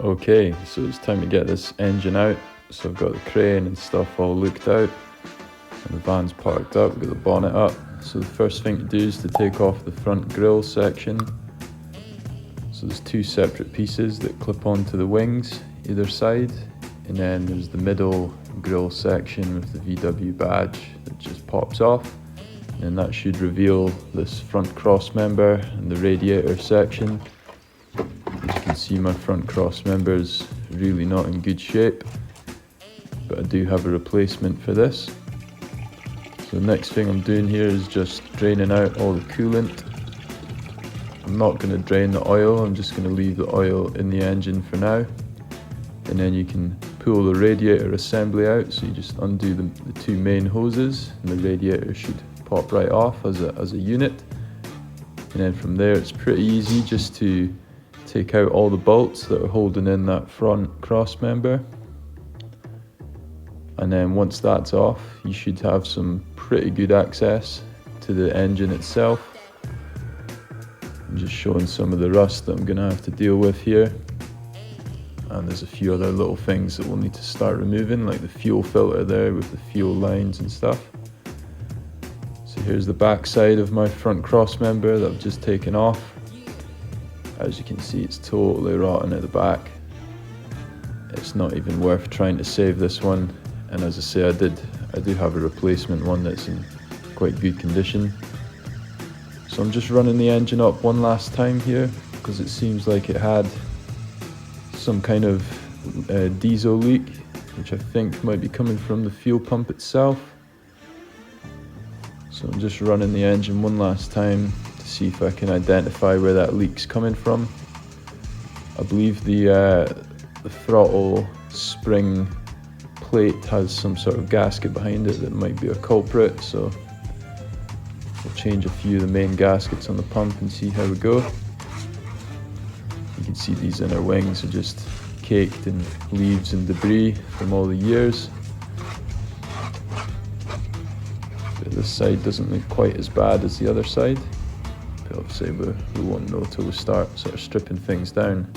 Okay, so it's time to get this engine out. So I've got the crane and stuff all looked out, and the van's parked up, we've got the bonnet up. So the first thing to do is to take off the front grille section. So there's two separate pieces that clip onto the wings either side, and then there's the middle grille section with the VW badge that just pops off, and that should reveal this front cross member and the radiator section. As you can see, my front cross member is really not in good shape, but I do have a replacement for this. So the next thing I'm doing here is just draining out all the coolant. I'm not going to drain the oil, I'm just going to leave the oil in the engine for now. And then you can pull the radiator assembly out, so you just undo the two main hoses and the radiator should pop right off as a unit. And then from there it's pretty easy just to take out all the bolts that are holding in that front cross member. And then once that's off, you should have some pretty good access to the engine itself. I'm just showing some of the rust that I'm going to have to deal with here. And there's a few other little things that we'll need to start removing, like the fuel filter there with the fuel lines and stuff. So here's the back side of my front cross member that I've just taken off. As you can see, it's totally rotten at the back. It's not even worth trying to save this one. And as I say, I do have a replacement one that's in quite good condition. So I'm just running the engine up one last time here, because it seems like it had some kind of diesel leak, which I think might be coming from the fuel pump itself. So I'm just running the engine one last time to see if I can identify where that leak's coming from. I believe the throttle spring plate has some sort of gasket behind it that might be a culprit, so we'll change a few of the main gaskets on the pump and see how we go. You can see these inner wings are just caked in leaves and debris from all the years. But this side doesn't look quite as bad as the other side, but obviously we won't know till we start sort of stripping things down.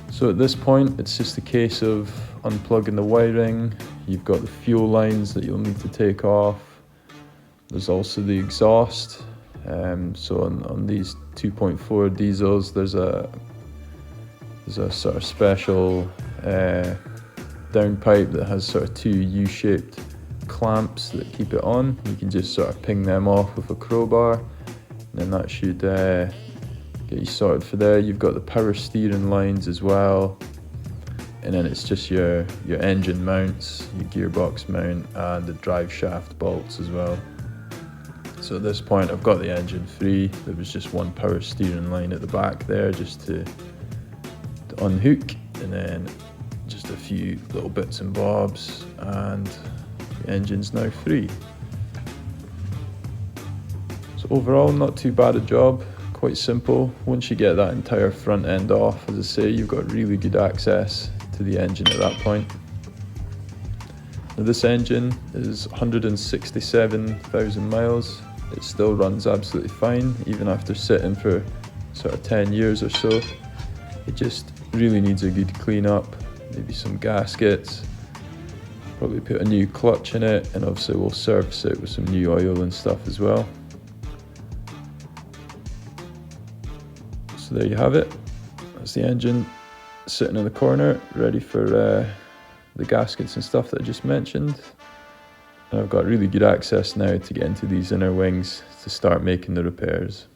So at this point it's just a case of unplugging the wiring. You've got the fuel lines that you'll need to take off. There's also the exhaust. So on these 2.4 diesels, there's a sort of special downpipe that has sort of two U-shaped clamps that keep it on. You can just sort of ping them off with a crowbar, and then that should get you sorted for there. You've got the power steering lines as well, and then it's just your engine mounts, your gearbox mount, and the drive shaft bolts as well. So at this point I've got the engine free. There was just one power steering line at the back there just to unhook, and then just a few little bits and bobs, and the engine's now free. So overall, not too bad a job, quite simple. Once you get that entire front end off, as I say, you've got really good access to the engine at that point. Now this engine is 167,000 miles. It still runs absolutely fine, even after sitting for sort of 10 years or so. It just really needs a good clean up, maybe some gaskets, probably put a new clutch in it, and obviously we'll service it with some new oil and stuff as well. So there you have it. That's the engine sitting in the corner, ready for the gaskets and stuff that I just mentioned. And I've got really good access now to get into these inner wings to start making the repairs.